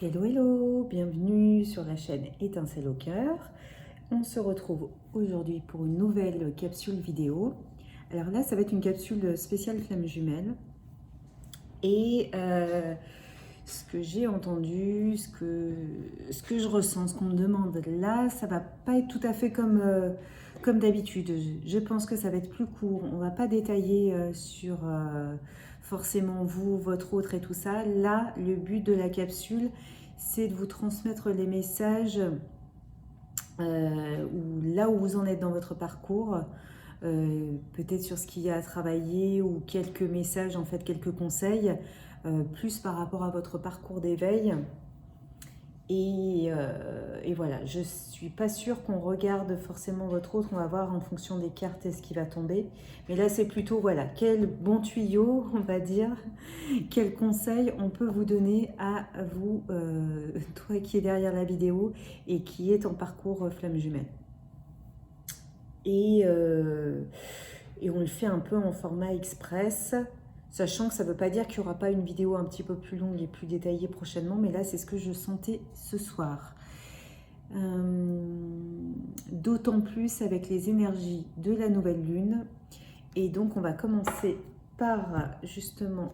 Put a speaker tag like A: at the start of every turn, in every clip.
A: Hello, hello, bienvenue sur la chaîne Étincelle au cœur. On se retrouve aujourd'hui pour une nouvelle capsule vidéo. Alors là, ça va être une capsule spéciale flamme jumelle. Et ce que j'ai entendu, ce que je ressens, ce qu'on me demande là, ça va pas être tout à fait comme d'habitude. Je pense que ça va être plus court. On va pas détailler sur forcément vous, votre autre et tout ça. Là, le but de la capsule, c'est de vous transmettre les messages là où vous en êtes dans votre parcours, peut-être sur ce qu'il y a à travailler ou quelques messages, en fait quelques conseils, plus par rapport à votre parcours d'éveil. Et voilà, je ne suis pas sûre qu'on regarde forcément votre autre, on va voir en fonction des cartes et ce qui va tomber. Mais là, c'est plutôt, voilà, quel bon tuyau, on va dire, quel conseil on peut vous donner à vous, toi qui est derrière la vidéo et qui est en parcours flamme jumelle. Et on le fait un peu en format express, sachant que ça ne veut pas dire qu'il n'y aura pas une vidéo un petit peu plus longue et plus détaillée prochainement, mais là c'est ce que je sentais ce soir. D'autant plus avec les énergies de la nouvelle lune. Et donc on va commencer par justement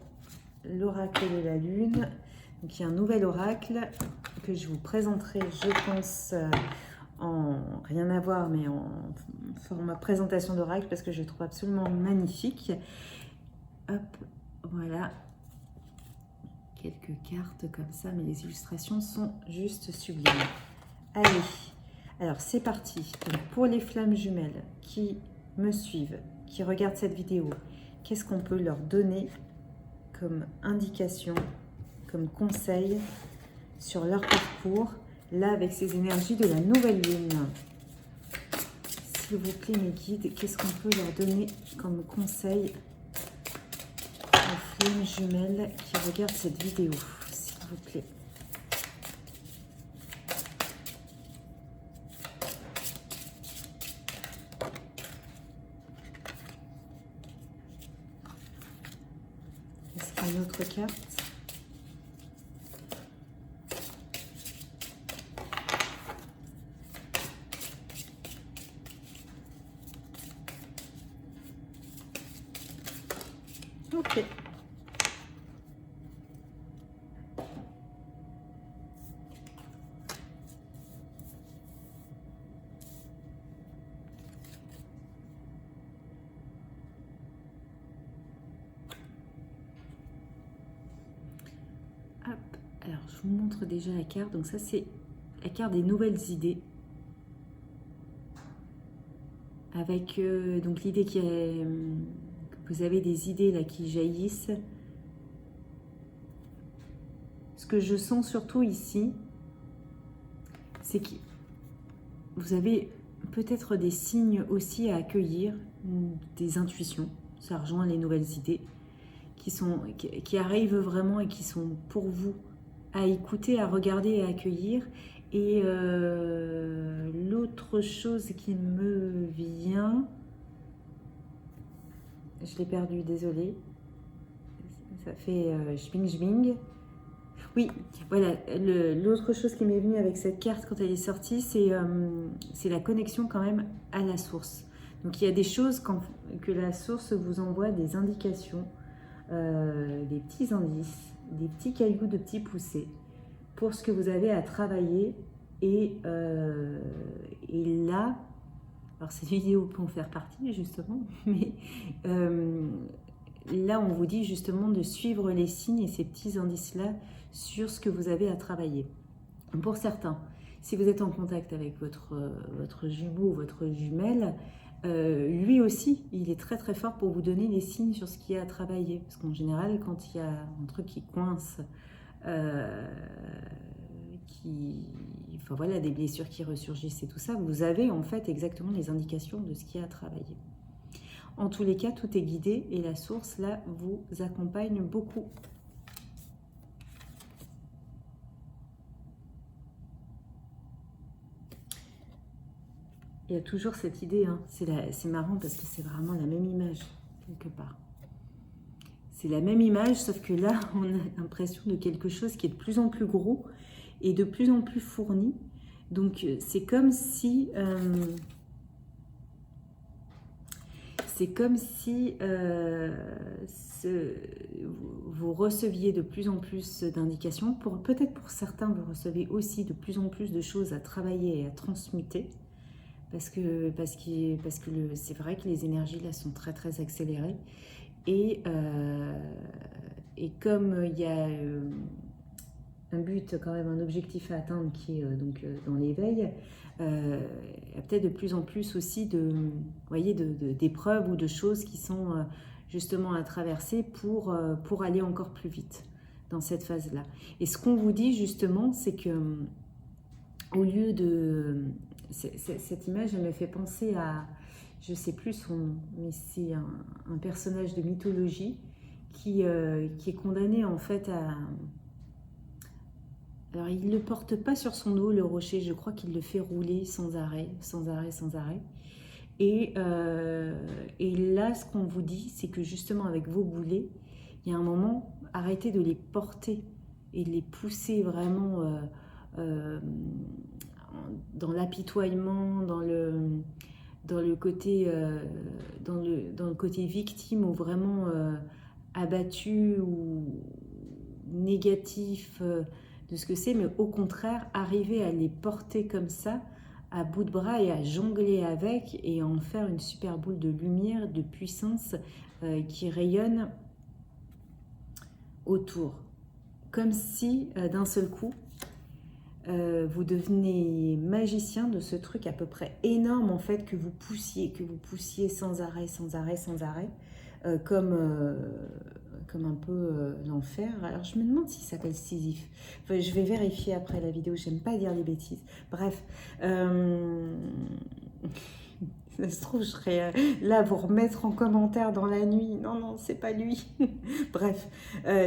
A: l'oracle de la lune. Donc il y a un nouvel oracle que je vous présenterai, je pense, en rien à voir, mais en format présentation d'oracle, parce que je le trouve absolument magnifique. Hop, voilà. Quelques cartes comme ça, mais les illustrations sont juste sublimes. Allez, alors c'est parti. Donc pour les flammes jumelles qui me suivent, qui regardent cette vidéo, qu'est-ce qu'on peut leur donner comme indication, comme conseil sur leur parcours, là avec ces énergies de la nouvelle lune? S'il vous plaît mes guides, qu'est-ce qu'on peut leur donner comme conseil aux flammes jumelles qui regardent cette vidéo, s'il vous plaît? Est-ce qu'il y a une autre carte? Ok. Hop. Alors, je vous montre déjà la carte. Donc ça, c'est la carte des nouvelles idées. Avec donc l'idée que vous avez des idées là qui jaillissent. Ce que je sens surtout ici, c'est que vous avez peut-être des signes aussi à accueillir, des intuitions, ça rejoint les nouvelles idées, qui arrivent vraiment et qui sont pour vous à écouter, à regarder et à accueillir. Et l'autre chose qui me vient, je l'ai perdu, désolée, ça fait schwing. Oui, voilà, l'autre chose qui m'est venue avec cette carte quand elle est sortie, c'est la connexion quand même à la source. Donc il y a des choses que la source vous envoie, des indications, des petits indices, des petits cailloux de petits poussés pour ce que vous avez à travailler. Et là, alors cette vidéo peut en faire partie justement, mais là on vous dit justement de suivre les signes et ces petits indices-là sur ce que vous avez à travailler. Pour certains, si vous êtes en contact avec votre jumeau ou votre jumelle, lui aussi, il est très très fort pour vous donner des signes sur ce qu'il y a à travailler. Parce qu'en général, quand il y a un truc qui coince, enfin voilà, des blessures qui ressurgissent et tout ça, vous avez en fait exactement les indications de ce qu'il y a à travailler. En tous les cas, tout est guidé et la source, là, vous accompagne beaucoup. Il y a toujours cette idée, hein. C'est marrant parce que c'est vraiment la même image, quelque part. c'est la même image, sauf que là, on a l'impression de quelque chose qui est de plus en plus gros et de plus en plus fourni. Donc, c'est comme si... vous receviez de plus en plus d'indications. Peut-être pour certains, vous recevez aussi de plus en plus de choses à travailler et à transmuter. Parce que c'est vrai que les énergies là sont très très accélérées. Et comme il y a un but, quand même un objectif à atteindre qui est dans l'éveil, il y a peut-être de plus en plus aussi d'épreuves ou de choses qui sont justement à traverser pour aller encore plus vite dans cette phase-là. Et ce qu'on vous dit justement, c'est que au lieu de... Cette image, elle me fait penser à, je ne sais plus son nom, mais c'est un personnage de mythologie qui est condamné en fait à... Alors, il ne le porte pas sur son dos, le rocher, je crois qu'il le fait rouler sans arrêt, sans arrêt, sans arrêt. Et là, ce qu'on vous dit, c'est que justement, avec vos boulets, il y a un moment, arrêtez de les porter et de les pousser vraiment dans l'apitoiement, dans le côté victime ou vraiment abattu ou négatif de ce que c'est, mais au contraire, arriver à les porter comme ça, à bout de bras et à jongler avec et en faire une super boule de lumière, de puissance qui rayonne autour. Comme si, d'un seul coup, vous devenez magicien de ce truc à peu près énorme en fait que vous poussiez sans arrêt, sans arrêt, sans arrêt, comme un peu l'enfer. Alors je me demande s'il s'appelle Sisyphe. Enfin, je vais vérifier après la vidéo, j'aime pas dire des bêtises. Bref, ça se trouve, je serais là à vous remettre en commentaire dans la nuit. Non, non, c'est pas lui. Bref,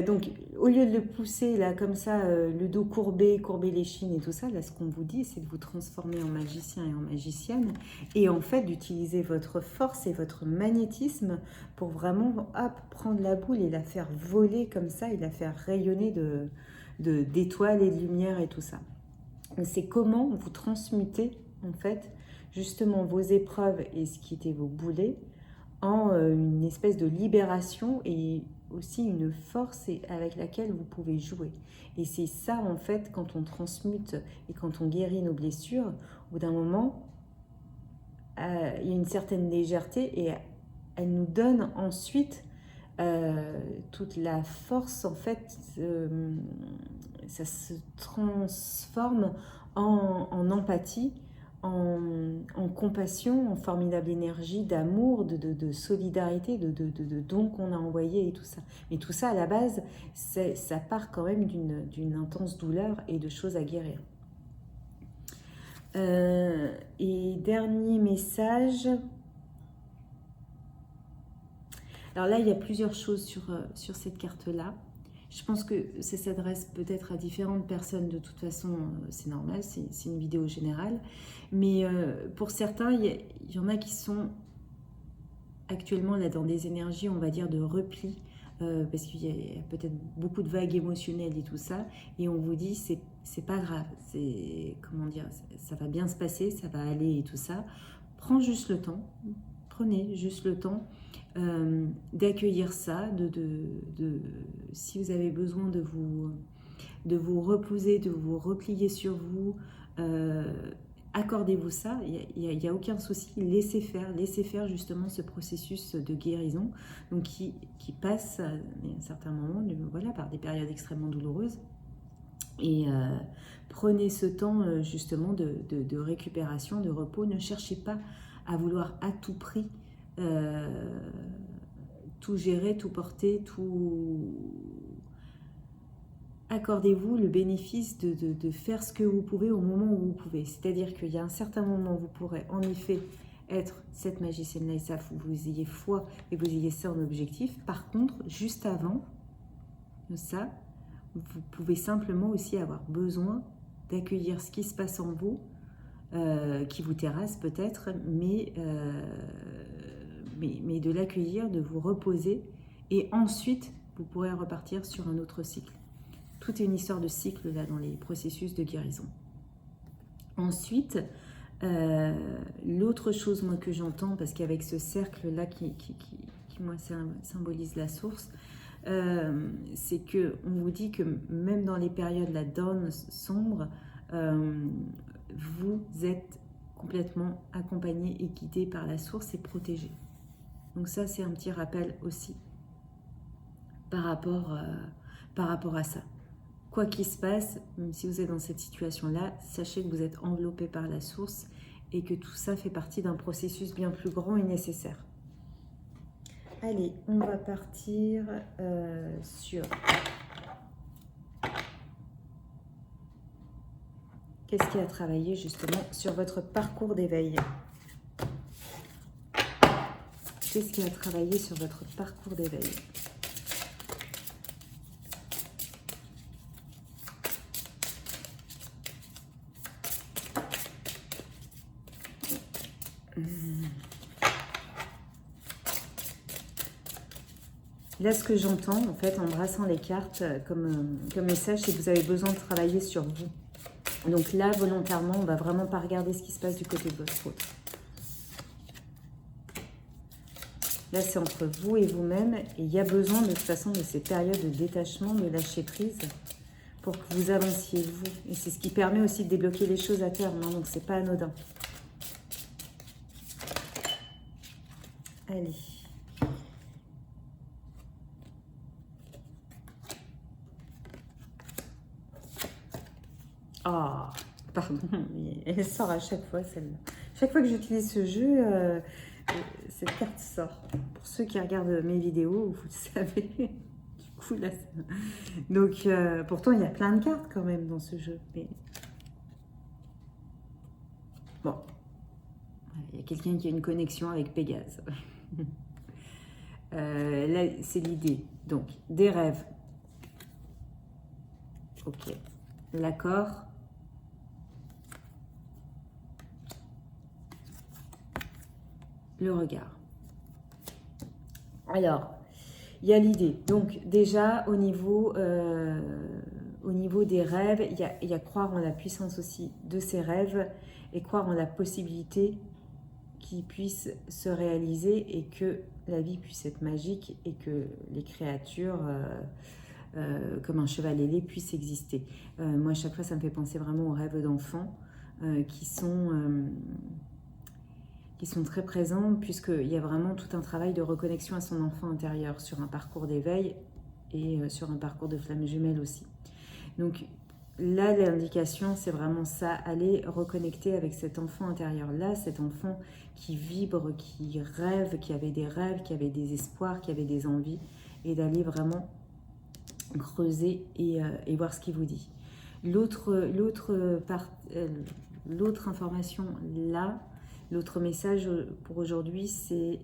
A: donc au lieu de le pousser là comme ça, le dos courbé, courber les chines et tout ça, là ce qu'on vous dit, c'est de vous transformer en magicien et en magicienne et en fait d'utiliser votre force et votre magnétisme pour vraiment prendre la boule et la faire voler comme ça et la faire rayonner d'étoiles et de lumière et tout ça. C'est comment vous transmutez en fait justement vos épreuves et ce qui était vos boulets en une espèce de libération et aussi une force avec laquelle vous pouvez jouer. Et c'est ça en fait quand on transmute et quand on guérit nos blessures, au bout d'un moment, il y a une certaine légèreté et elle nous donne ensuite toute la force en fait, ça se transforme en empathie, en compassion, en formidable énergie, d'amour, de solidarité, de dons qu'on a envoyés et tout ça. Mais tout ça, à la base, ça part quand même d'une intense douleur et de choses à guérir. Et dernier message. Alors là, il y a plusieurs choses sur cette carte-là. Je pense que ça s'adresse peut-être à différentes personnes, de toute façon, c'est normal, c'est une vidéo générale. Mais pour certains, il y en a qui sont actuellement là dans des énergies, on va dire, de repli, parce qu'il y a peut-être beaucoup de vagues émotionnelles et tout ça. Et on vous dit, c'est pas grave, comment dire, ça va bien se passer, ça va aller et tout ça. Prends juste le temps, prenez juste le temps d'accueillir ça, si vous avez besoin de vous reposer, de vous replier sur vous, accordez-vous ça, il n'y a aucun souci, laissez faire justement ce processus de guérison donc qui passe à un certain moment voilà, par des périodes extrêmement douloureuses. Et prenez ce temps justement de récupération, de repos. Ne cherchez pas à vouloir à tout prix tout gérer, tout porter, tout... Accordez-vous le bénéfice de faire ce que vous pouvez au moment où vous pouvez. C'est-à-dire qu'il y a un certain moment où vous pourrez en effet être cette magicienne-là et ça, où vous ayez foi et vous ayez ça en objectif. Par contre, juste avant de ça, vous pouvez simplement aussi avoir besoin d'accueillir ce qui se passe en vous, qui vous terrasse peut-être, mais de l'accueillir, de vous reposer et ensuite vous pourrez repartir sur un autre cycle. Tout est une histoire de cycle là dans les processus de guérison. Ensuite, l'autre chose moi que j'entends, parce qu'avec ce cercle là qui moi symbolise la source, c'est que on vous dit que même dans les périodes la down sombre, vous êtes complètement accompagné et guidé par la source et protégé. Donc ça c'est un petit rappel aussi par rapport à ça. Quoi qu'il se passe, même si vous êtes dans cette situation-là, sachez que vous êtes enveloppé par la source et que tout ça fait partie d'un processus bien plus grand et nécessaire. Allez, on va partir sur... Qu'est-ce qui a travaillé justement sur votre parcours d'éveil? Qu'est-ce qui a travaillé sur votre parcours d'éveil? Là, ce que j'entends, en fait, en brassant les cartes comme message, c'est que vous avez besoin de travailler sur vous. Donc là, volontairement, on ne va vraiment pas regarder ce qui se passe du côté de votre autre. Là, c'est entre vous et vous-même. Et il y a besoin, de toute façon, de ces périodes de détachement, de lâcher prise, pour que vous avanciez, vous. Et c'est ce qui permet aussi de débloquer les choses à terme, hein, donc c'est pas anodin. Allez. Ah, pardon, elle sort à chaque fois celle-là. Chaque fois que j'utilise ce jeu, cette carte sort. Pour ceux qui regardent mes vidéos, vous le savez. Du coup, là, donc, pourtant, il y a plein de cartes quand même dans ce jeu. Mais... Bon, il y a quelqu'un qui a une connexion avec Pégase. Là, c'est l'idée. Donc, des rêves. Ok. L'accord. Le regard. Alors, il y a l'idée. Donc, déjà, au niveau des rêves, il y a croire en la puissance aussi de ces rêves et croire en la possibilité qu'ils puissent se réaliser et que la vie puisse être magique et que les créatures, comme un cheval ailé, puissent exister. Moi, à chaque fois, ça me fait penser vraiment aux rêves d'enfants qui sont très présents, puisqu'il y a vraiment tout un travail de reconnexion à son enfant intérieur sur un parcours d'éveil et sur un parcours de flamme jumelle aussi. Donc là, l'indication, c'est vraiment ça, aller reconnecter avec cet enfant intérieur-là, cet enfant qui vibre, qui rêve, qui avait des rêves, qui avait des espoirs, qui avait des envies, et d'aller vraiment creuser et voir ce qu'il vous dit. L'autre information là, l'autre message pour aujourd'hui, c'est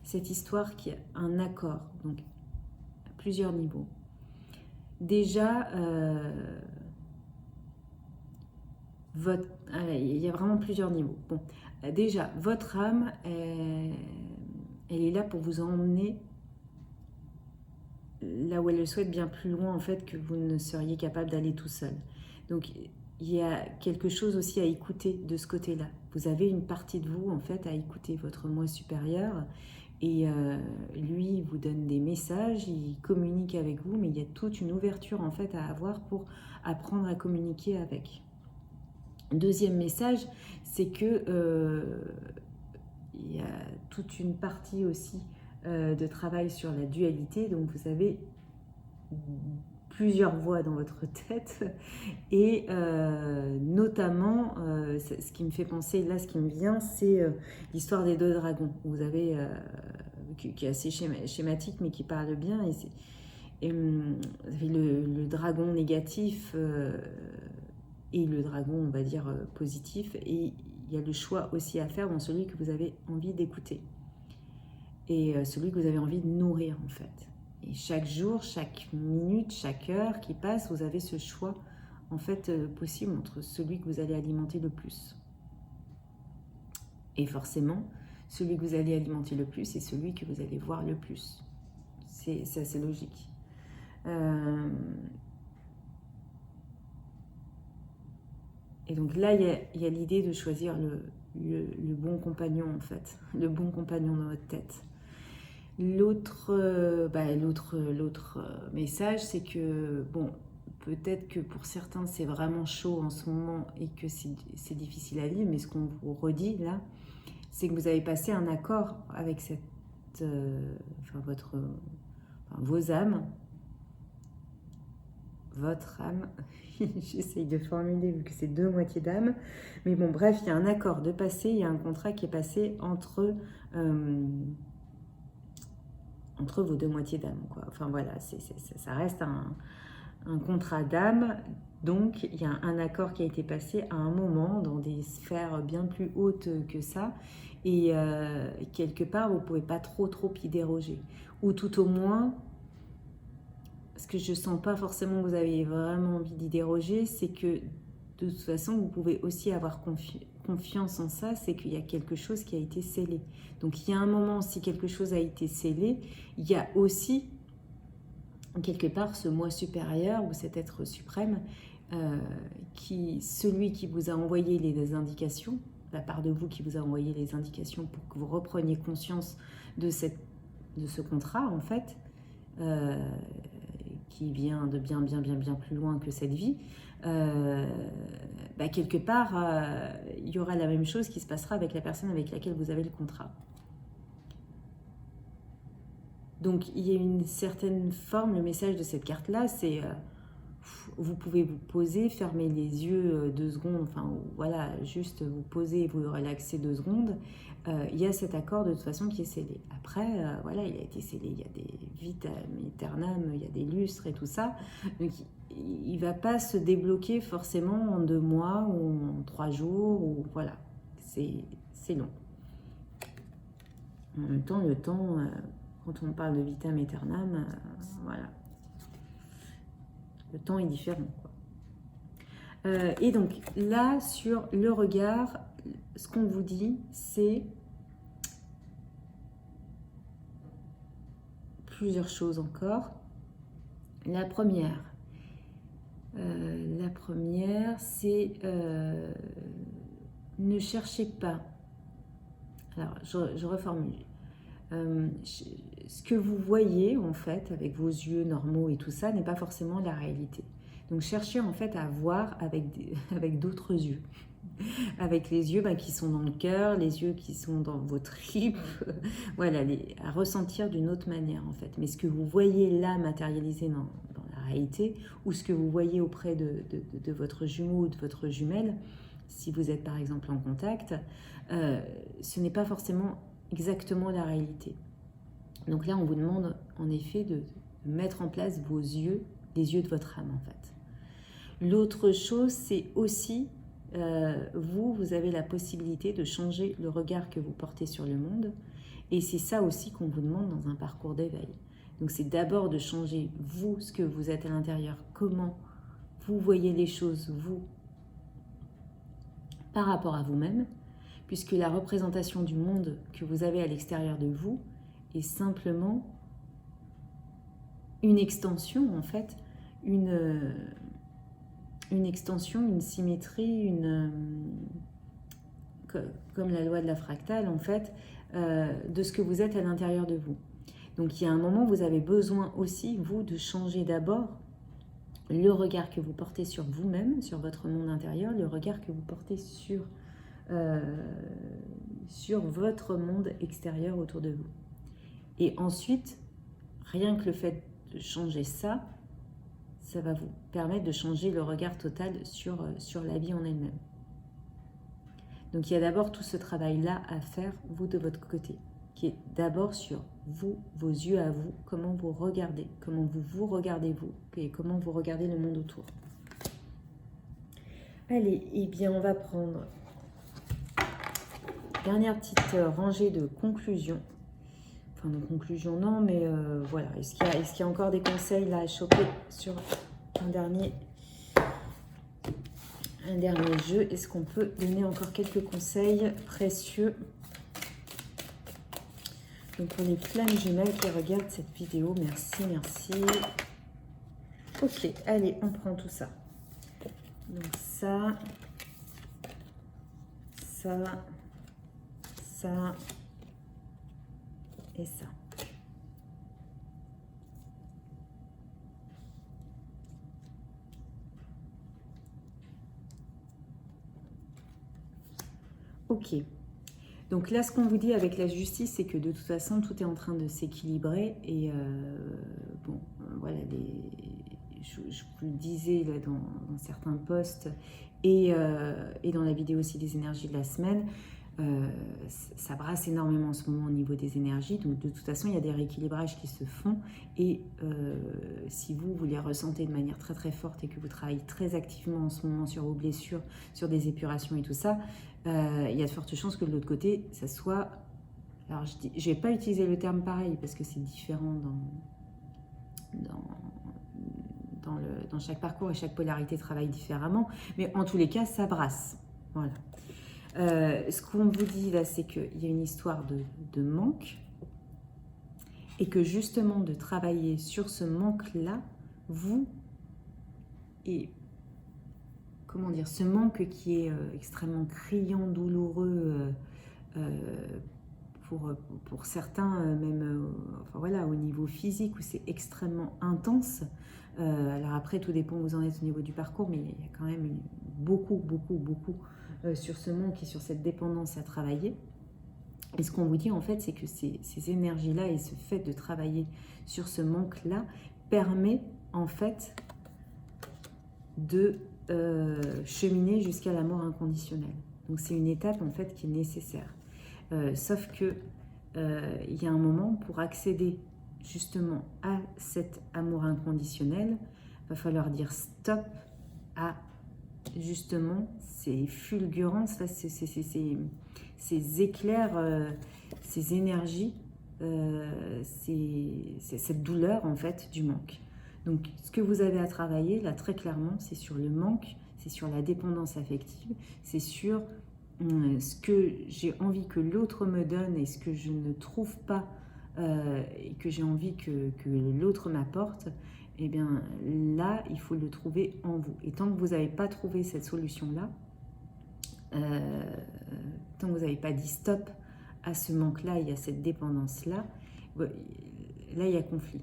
A: cette histoire qui a un accord, donc à plusieurs niveaux. Déjà, il y a vraiment plusieurs niveaux. Bon, déjà, votre âme, elle est là pour vous emmener là où elle le souhaite, bien plus loin en fait que vous ne seriez capable d'aller tout seul. Donc, il y a quelque chose aussi à écouter de ce côté-là. Vous avez une partie de vous en fait à écouter, votre moi supérieur, et lui il vous donne des messages, il communique avec vous, mais il y a toute une ouverture en fait à avoir pour apprendre à communiquer avec. Deuxième message, c'est que il y a toute une partie aussi de travail sur la dualité, donc vous avez plusieurs voix dans votre tête et notamment ce qui me fait penser, là ce qui me vient, c'est l'histoire des deux dragons. Vous avez qui est assez schématique mais qui parle bien, et vous avez le dragon négatif et le dragon on va dire positif, et il y a le choix aussi à faire dans celui que vous avez envie d'écouter et celui que vous avez envie de nourrir en fait. Et chaque jour, chaque minute, chaque heure qui passe, vous avez ce choix en fait possible entre celui que vous allez alimenter le plus. Et forcément, celui que vous allez alimenter le plus, c'est celui que vous allez voir le plus. C'est assez logique. Et donc là, il y a l'idée de choisir le bon compagnon, en fait. Le bon compagnon dans votre tête. L'autre message, c'est que, bon, peut-être que pour certains, c'est vraiment chaud en ce moment et que c'est difficile à vivre, mais ce qu'on vous redit là, c'est que vous avez passé un accord avec vos âmes, votre âme. J'essaye de formuler vu que c'est deux moitiés d'âme. Mais bon, bref, il y a un accord de passé, il y a un contrat qui est passé entre vos deux moitiés d'âme, quoi. Enfin voilà, ça reste un contrat d'âme. Donc, il y a un accord qui a été passé à un moment dans des sphères bien plus hautes que ça. Et quelque part, vous ne pouvez pas trop y déroger. Ou tout au moins, ce que je ne sens pas forcément que vous avez vraiment envie d'y déroger, c'est que de toute façon, vous pouvez aussi avoir confiance en ça, c'est qu'il y a quelque chose qui a été scellé. Donc, il y a un moment, si quelque chose a été scellé, il y a aussi, quelque part, ce moi supérieur ou cet être suprême, celui qui vous a envoyé les indications, la part de vous qui vous a envoyé les indications pour que vous repreniez conscience de ce contrat, en fait, qui vient de bien plus loin que cette vie, quelque part, il y aura la même chose qui se passera avec la personne avec laquelle vous avez le contrat. Donc, il y a une certaine forme, le message de cette carte-là, c'est vous pouvez vous poser, fermer les yeux 2 secondes, enfin voilà, juste vous poser et vous relaxer 2 secondes. Il y a cet accord de toute façon qui est scellé. Après, voilà, il a été scellé, il y a des vitam aeternam, il y a des lustres et tout ça. Donc, il ne va pas se débloquer forcément en 2 mois ou en 3 jours, ou voilà, c'est long. En même temps, le temps, quand on parle de vitam aeternam, voilà. Le temps est différent, quoi. Et donc, là, sur le regard, ce qu'on vous dit, c'est plusieurs choses encore. La première, c'est ne cherchez pas. Alors, je reformule. Ce que vous voyez en fait avec vos yeux normaux et tout ça n'est pas forcément la réalité. Donc cherchez en fait à voir avec d'autres yeux, avec les yeux qui sont dans le cœur, les yeux qui sont dans vos tripes, voilà, à ressentir d'une autre manière en fait. Mais ce que vous voyez là matérialisé dans la réalité, ou ce que vous voyez auprès de votre jumeau ou de votre jumelle, si vous êtes par exemple en contact, ce n'est pas forcément exactement la réalité. Donc là, on vous demande en effet de mettre en place vos yeux, les yeux de votre âme en fait. L'autre chose, c'est aussi, vous avez la possibilité de changer le regard que vous portez sur le monde. Et c'est ça aussi qu'on vous demande dans un parcours d'éveil. Donc c'est d'abord de changer vous, ce que vous êtes à l'intérieur, comment vous voyez les choses, vous, par rapport à vous-même, puisque la représentation du monde que vous avez à l'extérieur de vous est simplement une extension, en fait, une extension, une symétrie, comme la loi de la fractale, en fait, de ce que vous êtes à l'intérieur de vous. Donc, il y a un moment où vous avez besoin aussi, vous, de changer d'abord le regard que vous portez sur vous-même, sur votre monde intérieur, le regard que vous portez sur votre monde extérieur autour de vous. Et ensuite, rien que le fait de changer ça, ça va vous permettre de changer le regard total sur la vie en elle-même. Donc il y a d'abord tout ce travail-là à faire, vous de votre côté, qui est d'abord sur vous, vos yeux à vous, comment vous regardez, comment vous regardez vous, et comment vous regardez le monde autour. Allez, eh bien on va prendre dernière petite rangée de conclusions. Enfin, de conclusions non, mais voilà. Est-ce qu'il y a encore des conseils là à choper sur un dernier jeu? Est-ce qu'on peut donner encore quelques conseils précieux? Donc pour les flammes jumelles qui regardent cette vidéo, merci. Ok, allez, on prend tout ça. Donc ça, ça, ça et ça. Ok. Donc là, ce qu'on vous dit avec la justice, c'est que de toute façon, tout est en train de s'équilibrer. Et bon, voilà, je vous le disais là, dans certains posts et dans la vidéo aussi des énergies de la semaine, ça brasse énormément en ce moment au niveau des énergies. Donc de toute façon, il y a des rééquilibrages qui se font. Et si vous les ressentez de manière très très forte et que vous travaillez très activement en ce moment sur vos blessures, sur des épurations et tout ça, il y a de fortes chances que de l'autre côté, ça soit... Alors, je ne vais pas utiliser le terme pareil parce que c'est différent dans chaque parcours et chaque polarité travaille différemment. Mais en tous les cas, ça brasse. Voilà. Ce qu'on vous dit là, c'est qu'il y a une histoire de manque et que justement, de travailler sur ce manque-là, vous... et comment dire, ce manque qui est extrêmement criant, douloureux pour certains, même enfin, voilà, au niveau physique où c'est extrêmement intense. Alors après, tout dépend où vous en êtes au niveau du parcours, mais il y a quand même beaucoup sur ce manque et sur cette dépendance à travailler. Et ce qu'on vous dit en fait, c'est que ces énergies-là et ce fait de travailler sur ce manque-là permet en fait de cheminer jusqu'à l'amour inconditionnel. Donc c'est une étape en fait qui est nécessaire. Sauf que il y a un moment pour accéder justement à cet amour inconditionnel, il va falloir dire stop à justement ces fulgurances, là, ces éclairs, ces énergies, cette douleur en fait du manque. Donc, ce que vous avez à travailler, là, très clairement, c'est sur le manque, c'est sur la dépendance affective, c'est sur ce que j'ai envie que l'autre me donne et ce que je ne trouve pas et que j'ai envie que l'autre m'apporte. Eh bien, là, il faut le trouver en vous. Et tant que vous n'avez pas trouvé cette solution-là, tant que vous n'avez pas dit stop à ce manque-là et à cette dépendance-là, là, il y a conflit.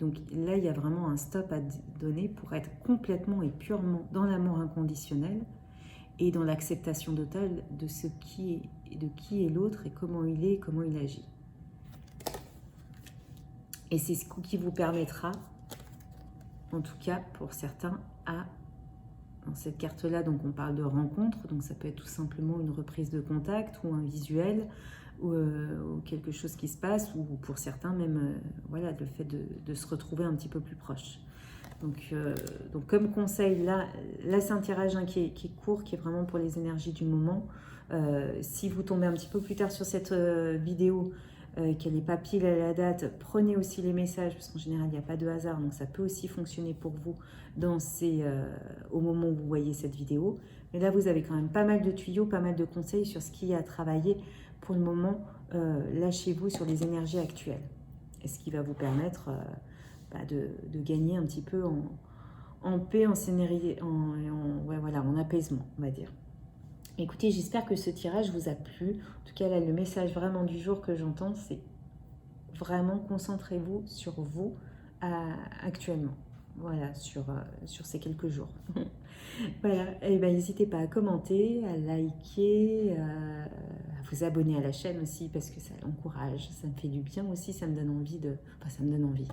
A: Donc là, il y a vraiment un stop à donner pour être complètement et purement dans l'amour inconditionnel et dans l'acceptation totale de ce qui est, de qui est l'autre et comment il est, comment il agit. Et c'est ce qui vous permettra, en tout cas pour certains, dans cette carte-là, donc on parle de rencontre, donc ça peut être tout simplement une reprise de contact ou un visuel, ou quelque chose qui se passe, ou pour certains même voilà, le fait de se retrouver un petit peu plus proche. Donc comme conseil, là c'est un tirage qui est court, qui est vraiment pour les énergies du moment. Si vous tombez un petit peu plus tard sur cette vidéo, qu'elle n'est pas pile à la date, prenez aussi les messages, parce qu'en général il n'y a pas de hasard, donc ça peut aussi fonctionner pour vous au moment où vous voyez cette vidéo. Mais là vous avez quand même pas mal de tuyaux, pas mal de conseils sur ce qu'il y a à travailler pour le moment. Lâchez-vous sur les énergies actuelles, et ce qui va vous permettre de gagner un petit peu en paix, ouais, voilà, en apaisement, on va dire. Écoutez, j'espère que ce tirage vous a plu. En tout cas, là, le message vraiment du jour que j'entends, c'est vraiment concentrez-vous sur vous actuellement. Voilà, sur ces quelques jours. Voilà, et ben n'hésitez pas à commenter, à liker, à vous abonner à la chaîne aussi, parce que ça l'encourage, ça me fait du bien aussi, ça me donne envie Enfin, ça me donne envie.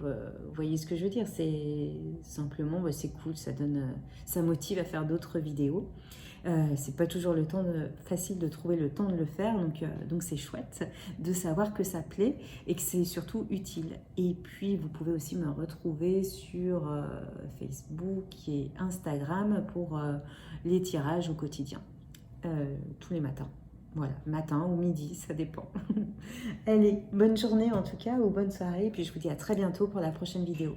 A: Vous voyez ce que je veux dire, c'est simplement, c'est cool, ça motive à faire d'autres vidéos. C'est pas toujours facile de trouver le temps de le faire, donc c'est chouette de savoir que ça plaît et que c'est surtout utile. Et puis vous pouvez aussi me retrouver sur Facebook et Instagram pour les tirages au quotidien, tous les matins. Voilà, matin ou midi, ça dépend. Allez, bonne journée en tout cas, ou bonne soirée, et puis je vous dis à très bientôt pour la prochaine vidéo.